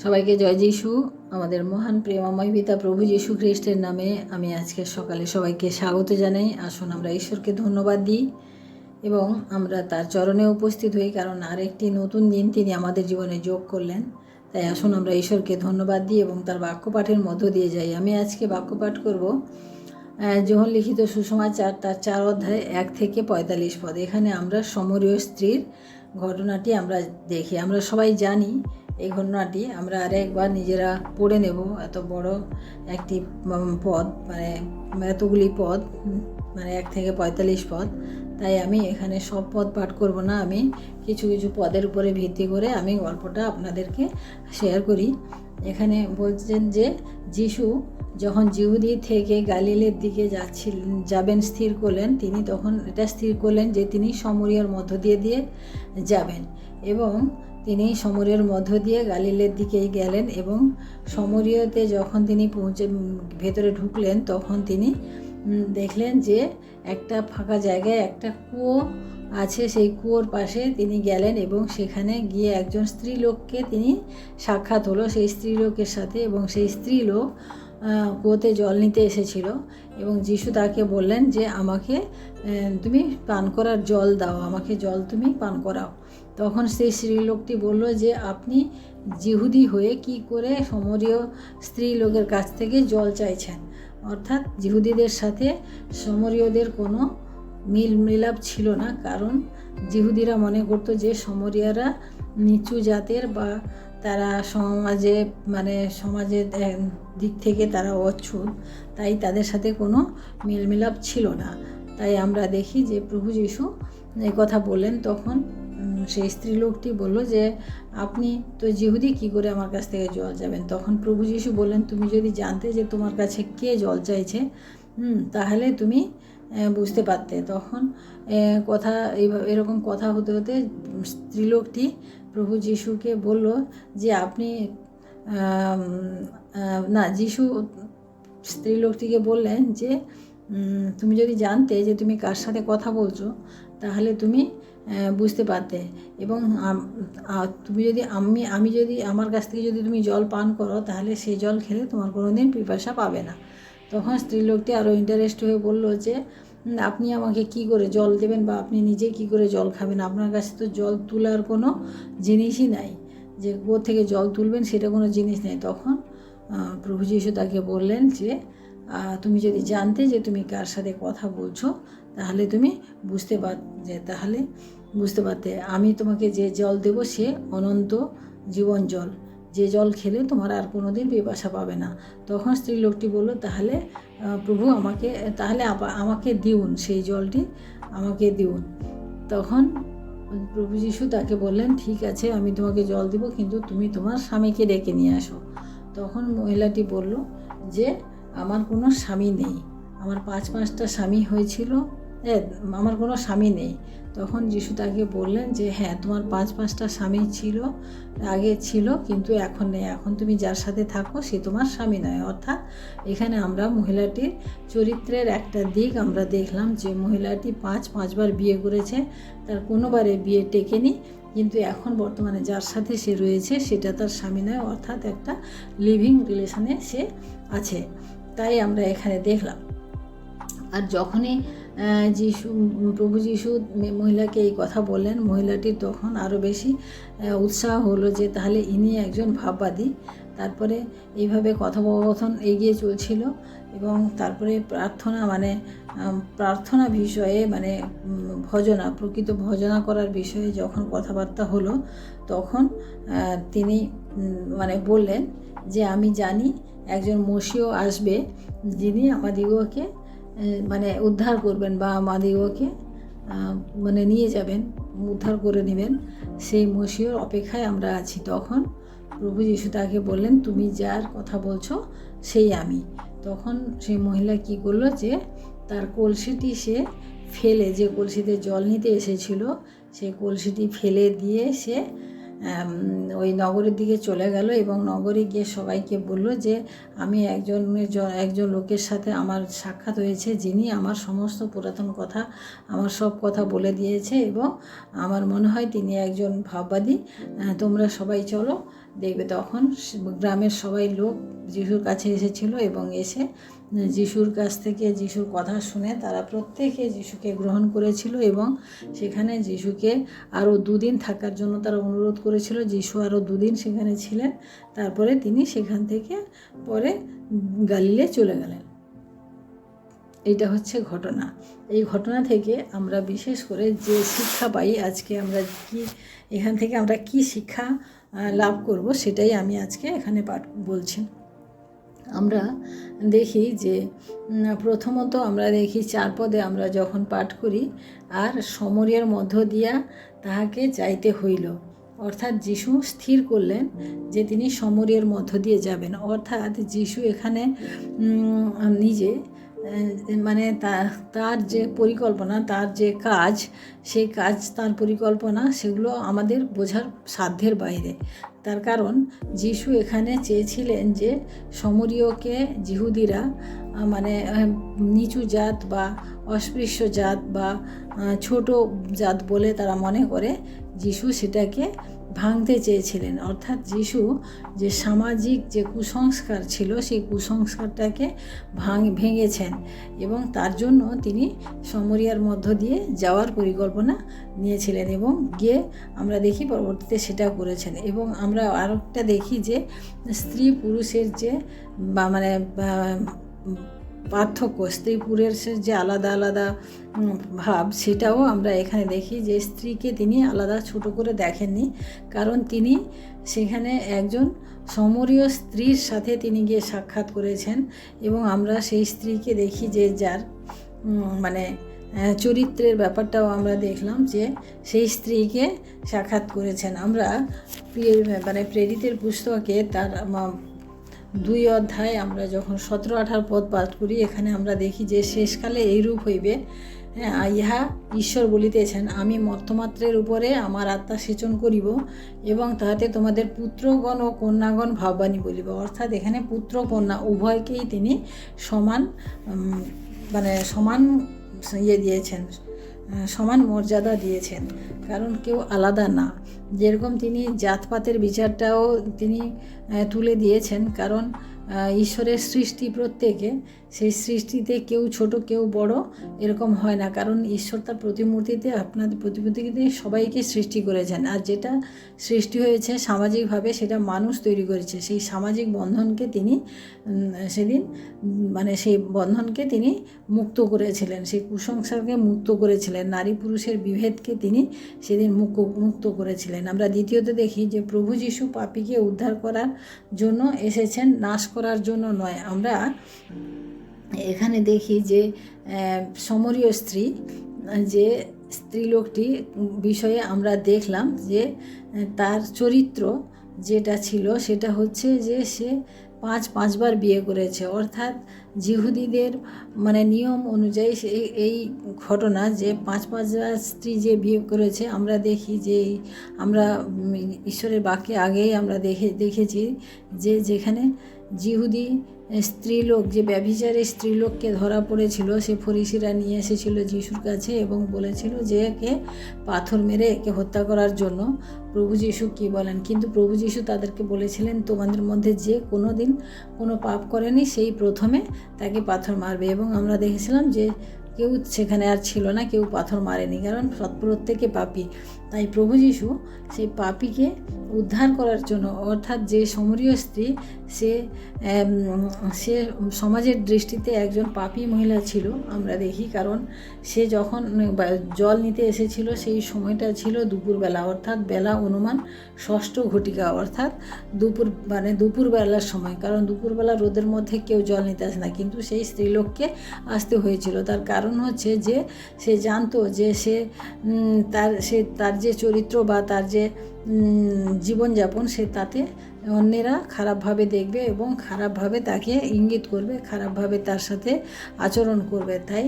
সবাইকে জয় যিশু। আমাদের মহান প্রেমময় পিতা প্রভু যীশু খ্রিস্টের নামে আমি আজকের সকালে সবাইকে স্বাগত জানাই। আসুন আমরা ঈশ্বরকে ধন্যবাদ দিই এবং আমরা তার চরণে উপস্থিত হই, কারণ আরেকটি নতুন দিন তিনি আমাদের জীবনে যোগ করলেন। তাই আসুন আমরা ঈশ্বরকে ধন্যবাদ দিই এবং তার বাক্য পাঠের মধ্য দিয়ে যাই। আমি আজকে বাক্য পাঠ করব যোহন লিখিত সুসমাচার তার 4 অধ্যায় 1 থেকে 45 পদ। এখানে আমরা সমরীয় স্ত্রীর ঘটনাটি আমরা দেখি। আমরা সবাই জানি এই ঘটনাটি, আমরা আরেকবার নিজেরা পড়ে নেব। এত বড় একটি পদ, মানে এতগুলি পদ, মানে 1 থেকে 45 পদ। তাই আমি এখানে সব পদ পাঠ করব না, আমি কিছু কিছু পদের উপরে ভিত্তি করে আমি গল্পটা আপনাদেরকে শেয়ার করি। এখানে বলছেন যে যিশু যখন জিহুদি থেকে গালিলের দিকে যাবেন স্থির করলেন, তিনি তখন এটা স্থির করলেন যে তিনি সমরিয়ার মধ্য দিয়ে যাবেন এবং তিনি সমরিয়ার মধ্য দিয়ে গালিলের দিকেই গেলেন। এবং সমরিয়াতে যখন তিনি ভেতরে ঢুকলেন, তখন তিনি দেখলেন যে একটা ফাঁকা জায়গায় একটা কুয়ো আছে। সেই কুয়োর পাশে তিনি গেলেন এবং সেখানে গিয়ে একজন স্ত্রীলোককে তিনি সাক্ষাৎ হলো সেই স্ত্রীলোকের সাথে। এবং সেই স্ত্রীলোক কুয়োতে জল নিতে এসেছিল এবং যিশু তাকে বললেন যে আমাকে তুমি পান করার জল দাও, আমাকে জল তুমি পান করাও। তখন সেই স্ত্রীলোকটি বলল যে আপনি জিহুদি হয়ে কি করে সমরীয় স্ত্রীলোকের কাছ থেকে জল চাইছেন। অর্থাৎ জিহুদিদের সাথে সমরীয়দের কোনো মিলাপ ছিল না, কারণ জিহুদিরা মনে করতো যে সমরিয়ারা নিচু জাতের বা তারা সমাজের দিক থেকে তারা অচ্ছুত, তাই তাদের সাথে কোনো মিলাপ ছিল না। তাই আমরা দেখি যে প্রভু যীশু এই কথা বললেন। তখন সেই স্ত্রীলোকটি বলল যে আপনি তো জিহুদি, কি করে আমার কাছ থেকে জল যাবেন। তখন প্রভু যীশু বললেন, তুমি যদি জানতে যে তোমার কাছে কে জল চাইছে, তাহলে তুমি বুঝতে পারতে। তখন এরকম কথা হতে হতে স্ত্রীলোকটি প্রভু যীশুকে বলল যে আপনি যিশু স্ত্রীলোকটিকে বললেন যে তুমি যদি জানতে যে তুমি কার সাথে কথা বলছো, তাহলে তুমি বুঝতে পারতে। এবং তুমি যদি আমি যদি আমার কাছ থেকে যদি তুমি জল পান করো, তাহলে সেই জল খেলে তোমার কোনোদিন পিপাসা পাবে না। তখন স্ত্রীলোকটি আরও ইন্টারেস্ট হয়ে বলল যে আপনি আমাকে কি করে জল দেবেন, বা আপনি নিজে কি করে জল খাবেন, আপনার কাছে তো জল তোলার কোনো জিনিসই নাই, যে কুয়ো থেকে জল তুলবেন সেটা কোনো জিনিস নেই। তখন প্রভু যীশু তাকে বললেন যে তুমি যদি জানতে যে তুমি কার সাথে কথা বলছো, তাহলে তুমি বুঝতে পারতে। আমি তোমাকে যে জল দেব সে অনন্ত জীবন জল, যে জল খেলে তোমার আর কোনো দিন পিপাসা পাবে না। তখন স্ত্রীলোকটি বলল, তাহলে প্রভু আমাকে দিউন, সেই জলটি আমাকে দিউন। তখন প্রভু যীশু তাকে বললেন, ঠিক আছে, আমি তোমাকে জল দিব, কিন্তু তুমি তোমার স্বামীকে ডেকে নিয়ে আসো। তখন মহিলাটি বলল যে আমার কোনো স্বামী নেই, আমার 5-5টা স্বামী হয়েছিল, আমার কোনো স্বামী নেই। তখন যিশু তাকে বললেন যে হ্যাঁ, তোমার 5-5টা স্বামী আগে ছিল, কিন্তু এখন নেই। এখন তুমি যার সাথে থাকো সে তোমার স্বামী নয়। অর্থাৎ এখানে আমরা মহিলাটির চরিত্রের একটা দিক আমরা দেখলাম, যে মহিলাটি 5বার বিয়ে করেছে, তার কোনোবারে বিয়ে টেকেনি, কিন্তু এখন বর্তমানে যার সাথে সে রয়েছে সেটা তার স্বামী নয়, অর্থাৎ একটা লিভিং রিলেশনে সে আছে। তাই আমরা এখানে দেখলাম। আর যখনই প্রভু যীশু মহিলাকে এই কথা বললেন, মহিলাটির তখন আরও বেশি উৎসাহ হলো যে তাহলে ইনি একজন ভাববাদী। তারপরে এইভাবে কথোপকথন এগিয়ে চলছিল এবং তারপরে প্রার্থনা বিষয়ে, প্রকৃত ভজনা করার বিষয়ে যখন কথাবার্তা হলো, তখন তিনি বললেন যে আমি জানি একজন মসীহ আসবে, যিনি আমাদিগকে উদ্ধার করবেন বা আমাদিগকে নিয়ে যাবেন, উদ্ধার করে নেবেন। সেই মসীহর অপেক্ষায় আমরা আছি। তখন প্রভু যীশু তাকে বললেন, তুমি যার কথা বলছো সেই আমি। তখন সেই মহিলা কি করলো, যে তার কলসিটি সে ফেলে, যে কলসিতে জল নিতে এসেছিল সেই কলসিটি ফেলে দিয়ে সে ওই নগরের দিকে চলে গেল এবং নগরে গিয়ে সবাইকে বলল যে আমি একজন লোকের সাথে আমার সাক্ষাৎ হয়েছে, যিনি আমার সমস্ত পুরাতন কথা, আমার সব কথা বলে দিয়েছে এবং আমার মনে হয় তিনি একজন ভাববাদী। তোমরা সবাই চলো, দেখবে তখন গ্রামের সবাই লোক যিশুর কাছে এসেছিল এবং এসে যিশুর কাছ থেকে যিশুর কথা শুনে তারা প্রত্যেকে যিশুকে গ্রহণ করেছিল এবং সেখানে যিশুকে আরও 2 দিন থাকার জন্য তারা অনুরোধ করেছিল। যিশু আরও 2 দিন সেখানে ছিলেন, তারপরে তিনি সেখান থেকে পরে গালিলে চলে গেলেন। এইটা হচ্ছে ঘটনা। এই ঘটনা থেকে আমরা বিশেষ করে যে শিক্ষা পাই, আজকে আমরা এখান থেকে আমরা কি শিক্ষা লাভ করব সেটাই আমি আজকে এখানে পাঠ বলছি। আমরা দেখি যে প্রথমত আমরা দেখি 4 পদে আমরা যখন পাঠ করি, আর সমরের মধ্য দিয়া তাহাকে যাইতে হইল, অর্থাৎ যিশু স্থির করলেন যে তিনি সমরের মধ্য দিয়ে যাবেন। অর্থাৎ যিশু এখানে নিজে মানে তার যে পরিকল্পনা, তার যে কাজ, সেই কাজ, তার পরিকল্পনা, সেগুলো আমাদের বোঝার সাধ্যের বাইরে। তার কারণ যিশু এখানে চেয়েছিলেন যে সমরীয়কে যিহুদিরা মানে নিচু জাত বা অস্পৃশ্য জাত বা ছোট জাত বলে তারা মনে করে, যিশু সেটাকে ভাঙতে চেয়েছিলেন। অর্থাৎ যিশু যে সামাজিক যে কুসংস্কার ছিল সেই কুসংস্কারটাকে ভেঙেছেন এবং তার জন্য তিনি সমরিয়ার মধ্য দিয়ে যাওয়ার পরিকল্পনা নিয়েছিলেন এবং গিয়ে আমরা দেখি পরবর্তীতে সেটা করেছেন। এবং আমরা আরেকটা দেখি যে স্ত্রী পুরুষের যে মানে পার্থক্য, স্ত্রী পুরুষের যে আলাদা আলাদা ভাব, সেটাও আমরা এখানে দেখি যে স্ত্রীকে তিনি আলাদা ছোট করে দেখেননি, কারণ তিনি সেখানে একজন সমরীয় স্ত্রীর সাথে তিনি গিয়ে সাক্ষাৎ করেছেন এবং আমরা সেই স্ত্রীকে দেখি যে যার মানে চরিত্রের ব্যাপারটাও আমরা দেখলাম যে সেই স্ত্রীকে সাক্ষাৎ করেছেন। আমরা মানে প্রেরিতের পুস্তকে তার 2 অধ্যায় আমরা যখন 17-18 পদ পাঠ করি, এখানে আমরা দেখি যে শেষকালে এইরূপ হইবে, ইহা ঈশ্বর বলিতেছেন, আমি মর্তমাত্রের উপরে আমার আত্মা সেচন করিব এবং তাহাতে তোমাদের পুত্রগণ ও কন্যাগণ ভাববাণী বলিব। অর্থাৎ এখানে পুত্র কন্যা উভয়কেই তিনি সমান মানে সমান দিয়েছেন, সমান মর্যাদা দিয়েছেন, কারণ কেউ আলাদা না। যেরকম তিনি জাতপাতের বিচারটাও তিনি তুলে দিয়েছেন, কারণ ঈশ্বরের সৃষ্টি প্রত্যেকে, সেই সৃষ্টিতে কেউ ছোট কেউ বড় এরকম হয় না, কারণ ঈশ্বর তার প্রতিমূর্তিতে আপনাদের প্রতিমূর্তিতে সবাইকে সৃষ্টি করেছেন। আর যেটা সৃষ্টি হয়েছে সামাজিকভাবে সেটা মানুষ তৈরি করেছে। সেই সামাজিক বন্ধনকে তিনি সেদিন মানে সেই বন্ধনকে তিনি মুক্ত করেছিলেন, সেই কুসংস্কারকে মুক্ত করেছিলেন, নারী পুরুষের বিভেদকে তিনি সেদিন মুক্ত করেছিলেন। আমরা দ্বিতীয়ত দেখি যে প্রভু যীশু পাপীকে উদ্ধার করার জন্য এসেছেন, নাশ করার জন্য নয়। আমরা এখানে দেখি যে সমরীয় স্ত্রী, যে স্ত্রীলোকটি বিষয়ে আমরা দেখলাম যে তার চরিত্র যেটা ছিল সেটা হচ্ছে যে সে 5বার বিয়ে করেছে। অর্থাৎ যিহুদিদের মানে নিয়ম অনুযায়ী এই ঘটনা যে 5বার স্ত্রী যে বিয়ে করেছে, আমরা দেখি যে আমরা ঈশ্বরের বাক্যে আগেই আমরা দেখেছি যে যেখানে যিহুদি স্ত্রীলোক, যে ব্যভিচারী স্ত্রীলোককে ধরা পড়েছিল, সে ফরিসিরা নিয়ে এসেছিল যিশুর কাছে এবং বলেছিল যে একে পাথর মেরে একে হত্যা করার জন্য। প্রভু যীশু কী বলেন? কিন্তু প্রভু যীশু তাদেরকে বলেছিলেন, তোমাদের মধ্যে যে কোনো দিন কোনো পাপ করেনি সেই প্রথমে তাকে পাথর মারবে। এবং আমরা দেখেছিলাম যে কেউ সেখানে আর ছিল না, কেউ পাথর মারেনি, কারণ প্রত্যেকে পাপী। তাই প্রভু যীশু সেই পাপীকে উদ্ধার করার জন্য, অর্থাৎ যে সমরীয় স্ত্রী সে সমাজের দৃষ্টিতে একজন পাপী মহিলা ছিল আমরা দেখি, কারণ সে যখন জল নিতে এসেছিল সেই সময়টা ছিল দুপুরবেলা, অর্থাৎ বেলা অনুমান 6ষ্ঠ ঘটিকা, অর্থাৎ দুপুরবেলার সময়, কারণ দুপুরবেলা রোদের মধ্যে কেউ জল নিতে আসে না, কিন্তু সেই স্ত্রীলোককে আসতে হয়েছিল। তার কারণ হচ্ছে যে সে জানতো যে তার যে চরিত্র বা তার যে জীবনযাপন, সে তাতে অন্যেরা খারাপভাবে দেখবে এবং খারাপভাবে তাকে ইঙ্গিত করবে, খারাপভাবে তার সাথে আচরণ করবে। তাই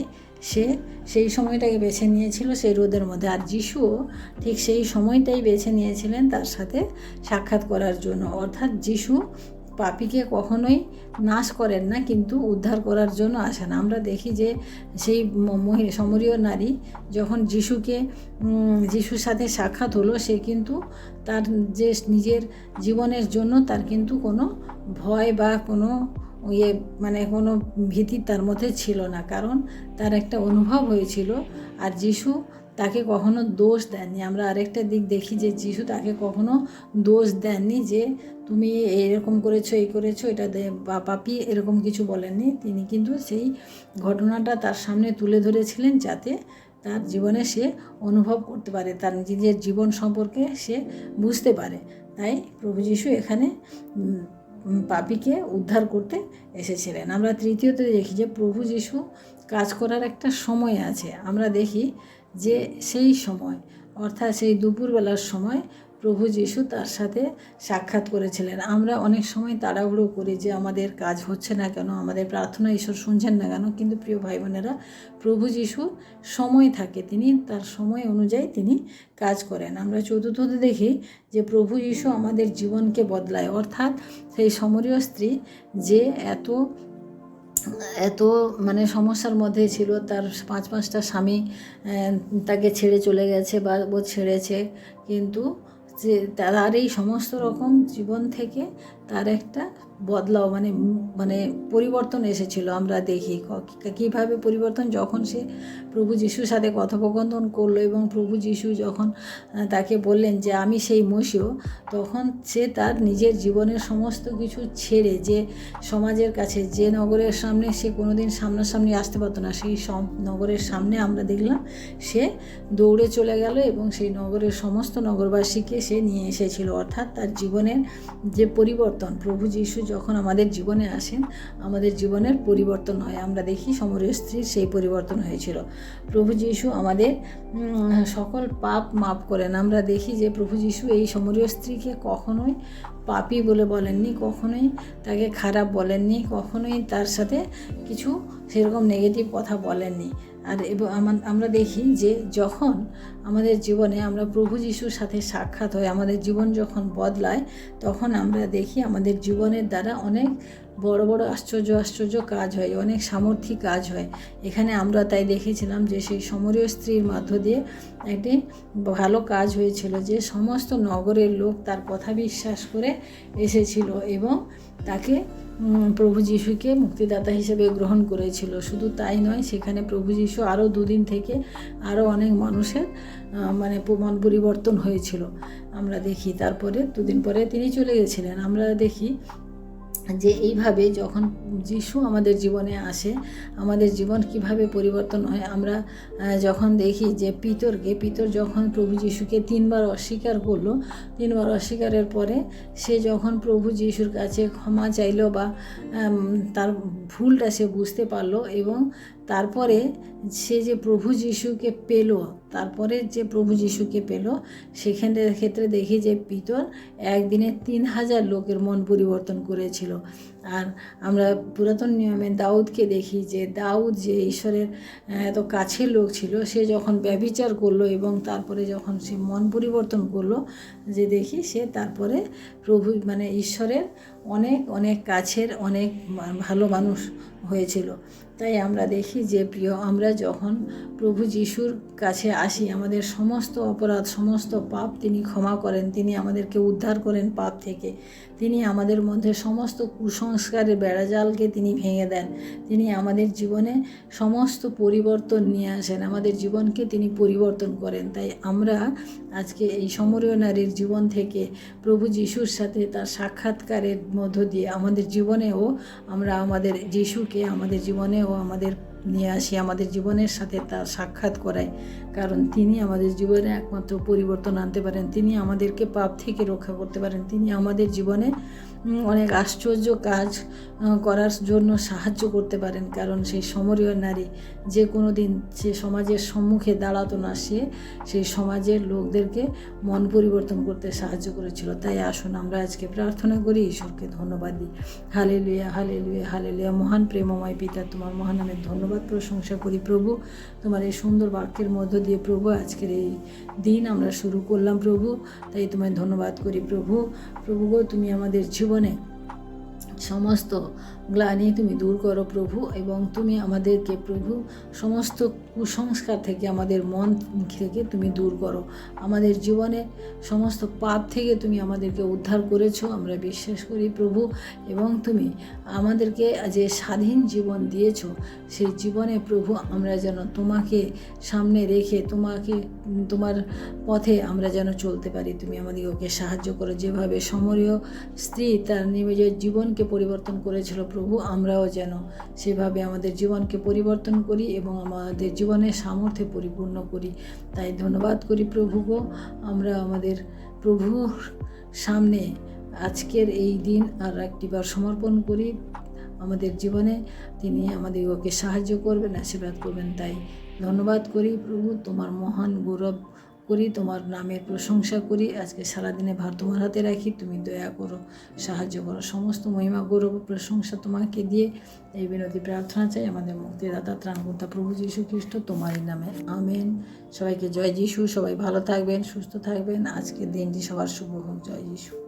সে সেই সময়টাকে বেছে নিয়েছিল সেই রোদের মধ্যে। আর যিশুও ঠিক সেই সময়টাই বেছে নিয়েছিলেন তার সাথে সাক্ষাৎ করার জন্য। অর্থাৎ যিশু পাপীকে কখনোই নাশ করেন না, কিন্তু উদ্ধার করার জন্য আসেন। আমরা দেখি যে সেই সমরীয় নারী যখন যিশুর সাথে সাক্ষাৎ হলো, সে কিন্তু তার যে নিজের জীবনের জন্য তার কিন্তু কোনো ভয় বা কোনো কোনো ভীতি তার মধ্যে ছিল না, কারণ তার একটা অনুভব হয়েছিল। আর যিশু তাকে কখনো দোষ দেননি। আমরা আরেকটা দিক দেখি যে যিশু তাকে কখনো দোষ দেননি যে তুমি এরকম করেছো, এই করেছো, এটা বা পাপী, এরকম কিছু বলেননি। তিনি কিন্তু সেই ঘটনাটা তার সামনে তুলে ধরেছিলেন যাতে তার জীবনে সে অনুভব করতে পারে, তার নিজের জীবন সম্পর্কে সে বুঝতে পারে। তাই প্রভু যিশু এখানে পাপীকে উদ্ধার করতে এসেছিলেন। আমরা তৃতীয়তে দেখি যে প্রভু যিশু কাজ করার একটা সময় আছে। আমরা দেখি যে সেই সময়, অর্থাৎ সেই দুপুরবেলার সময় প্রভু যিশু তার সাথে সাক্ষাৎ করেছিলেন। আমরা অনেক সময় তাড়াহুড়ো করি যে আমাদের কাজ হচ্ছে না কেন, আমাদের প্রার্থনা ঈশ্বর শুনছেন না কেন, কিন্তু প্রিয় ভাই বোনেরা, প্রভু যিশুর সময় থাকে, তিনি তার সময় অনুযায়ী তিনি কাজ করেন। আমরা চতুর্থতে দেখি যে প্রভু যিশু আমাদের জীবনকে বদলায়, অর্থাৎ সেই সমরীয় স্ত্রী যে এত সমস্যার মধ্যে ছিল, তার 5-5টা স্বামী তাকে ছেড়ে চলে গেছে বা ও ছেড়েছে, কিন্তু যে তার এই সমস্ত রকম জীবন থেকে তার একটা বদলাও পরিবর্তন এসেছিল। আমরা দেখি কীভাবে পরিবর্তন, যখন সে প্রভু যিশুর সাথে কথোপকথন করলো এবং প্রভু যিশু যখন তাকে বললেন যে আমি সেই মসিহ, তখন সে তার নিজের জীবনের সমস্ত কিছু ছেড়ে, যে সমাজের কাছে, যে নগরের সামনে সে কোনোদিন সামনাসামনি আসতে পারতো না, সেই নগরের সামনে আমরা দেখলাম সে দৌড়ে চলে গেল এবং সেই নগরের সমস্ত নগরবাসীকে সে নিয়ে এসেছিল। অর্থাৎ তার জীবনের যে পরিবর্তন, প্রভু যিশু যখন আমাদের জীবনে আসেন, আমাদের জীবনের পরিবর্তন হয়। আমরা দেখি সমরীয় স্ত্রীর সেই পরিবর্তন হয়েছিল। প্রভু যিশু আমাদের সকল পাপ মাফ করেন। আমরা দেখি যে প্রভু যিশু এই সমরীয় স্ত্রীকে কখনোই পাপী বলে বলেননি, কখনোই তাকে খারাপ বলেননি, কখনোই তার সাথে কিছু সেরকম নেগেটিভ কথা বলেননি। আর আমরা দেখি যে যখন আমাদের জীবনে আমরা প্রভু যিশুর সাথে সাক্ষাৎ হয়, আমাদের জীবন যখন বদলায়, তখন আমরা দেখি আমাদের জীবনের দ্বারা অনেক বড় বড় আশ্চর্য কাজ হয়, অনেক সামর্থ্যী কাজ হয়। এখানে আমরা তাই দেখেছিলাম যে সেই সমরীয় স্ত্রীর মধ্য দিয়ে একটি ভালো কাজ হয়েছিল, যে সমস্ত নগরের লোক তার কথা বিশ্বাস করে এসেছিল এবং তাকে প্রভু যিশুকে মুক্তিদাতা হিসেবে গ্রহণ করেছিল। শুধু তাই নয়, সেখানে প্রভু যিশু আরও 2 দিন থেকে আরও অনেক মানুষের মন পরিবর্তন হয়েছিল। আমরা দেখি তারপরে 2 দিন পরে তিনি চলে গেছিলেন। আমরা দেখি যে এইভাবে যখন যিশু আমাদের জীবনে আসে, আমাদের জীবন কিভাবে পরিবর্তন হয়। আমরা যখন দেখি যে পিতর যখন প্রভু যিশুকে 3 বার অস্বীকার করলো, 3 বার অস্বীকারের পরে সে যখন প্রভু যিশুর কাছে ক্ষমা চাইলো বা তার ভুলটা সে বুঝতে পারলো, এবং তারপরে সে যে প্রভু যিশুকে পেল, সেখানের ক্ষেত্রে দেখি যে পিতর একদিনে 3000 লোকের মন পরিবর্তন করেছিল। আর আমরা পুরাতন নিয়মে দাউদকে দেখি যে দাউদ যে ঈশ্বরের এত কাছের লোক ছিল, সে যখন ব্যভিচার করলো এবং তারপরে যখন সে মন পরিবর্তন করলো, যে দেখি সে তারপরে প্রভু ঈশ্বরের অনেক অনেক কাছের অনেক ভালো মানুষ হয়েছিল। তাই আমরা দেখি যে প্রিয়, আমরা যখন প্রভু যিশুর কাছে আসি, আমাদের সমস্ত অপরাধ, সমস্ত পাপ তিনি ক্ষমা করেন, তিনি আমাদেরকে উদ্ধার করেন পাপ থেকে, তিনি আমাদের মধ্যে সমস্ত কুসংস্কারের বেড়াজালকে তিনি ভেঙে দেন, তিনি আমাদের জীবনে সমস্ত পরিবর্তন নিয়ে আসেন, আমাদের জীবনকে তিনি পরিবর্তন করেন। তাই আমরা আজকে এই সমরীয় নারীর জীবন থেকে প্রভু যিশুর সাথে তার সাক্ষাৎকারের মধ্য দিয়ে আমাদের জীবনেও আমরা আমাদের যিশুকে আমাদের জীবনেও আমাদের নিয়ে আসি, আমাদের জীবনের সাথে তার সাক্ষাৎ করাই, কারণ তিনি আমাদের জীবনে একমাত্র পরিবর্তন আনতে পারেন, তিনি আমাদেরকে পাপ থেকে রক্ষা করতে পারেন, তিনি আমাদের জীবনে অনেক আশ্চর্য কাজ করার জন্য সাহায্য করতে পারেন। কারণ সেই সমরীয় নারী যে কোনো দিন সে সমাজের সম্মুখে দাঁড়াতো না, সে সেই সমাজের লোকদেরকে মন পরিবর্তন করতে সাহায্য করেছিল। তাই আসুন আমরা আজকে প্রার্থনা করি, ঈশ্বরকে ধন্যবাদ দিই। Hallelujah, hallelujah, hallelujah. মহান প্রেমময় পিতা, তোমার মহানামের ধন্যবাদ প্রশংসা করি প্রভু, তোমার এই সুন্দর বাক্যের মধ্য দিয়ে প্রভু আজকের এই দিন আমরা শুরু করলাম প্রভু, তাই তোমায় ধন্যবাদ করি প্রভু। প্রভু গো, তুমি আমাদের জীবনে সমস্ত গ্লানি তুমি দূর করো প্রভু, এবং তুমি আমাদেরকে প্রভু সমস্ত কুসংস্কার থেকে, আমাদের মন থেকে তুমি দূর করো। আমাদের জীবনে সমস্ত পাপ থেকে তুমি আমাদেরকে উদ্ধার করেছো, আমরা বিশ্বাস করি প্রভু। এবং তুমি আমাদেরকে যে স্বাধীন জীবন দিয়েছো, সেই জীবনে প্রভু আমরা যেন তোমাকে সামনে রেখে তোমার পথে আমরা যেন চলতে পারি। তুমি আমাদেরকে সাহায্য করো। যেভাবে সমরীয় স্ত্রী তার নিজের জীবনকে পরিবর্তন করেছিল প্রভু, আমরাও যেন সেভাবে আমাদের জীবনকে পরিবর্তন করি এবং আমাদের জীবনের সামর্থ্যে পরিপূর্ণ করি। তাই ধন্যবাদ করি প্রভু গো। আমরা আমাদের প্রভুর সামনে আজকের এই দিন আর একটিবার সমর্পণ করি। আমাদের জীবনে তিনি আমাদেরকে সাহায্য করবেন, আশীর্বাদ করবেন। তাই ধন্যবাদ করি প্রভু, তোমার মহান গৌরব করি, তোমার নামের প্রশংসা করি। আজকে সারাদিনে ভার তোমার হাতে রাখি, তুমি দয়া করো, সাহায্য করো। সমস্ত মহিমা গৌরব প্রশংসা তোমাকে দিয়ে এই বিনতি প্রার্থনা চাই আমাদের মুক্তিদাতা ত্রাণকর্তা প্রভু যীশু খ্রিস্ট তোমারই নামে, আমেন। সবাইকে জয় যিশু। সবাই ভালো থাকবেন, সুস্থ থাকবেন। আজকের দিনটি সবার শুভ হোক। জয় যিশু।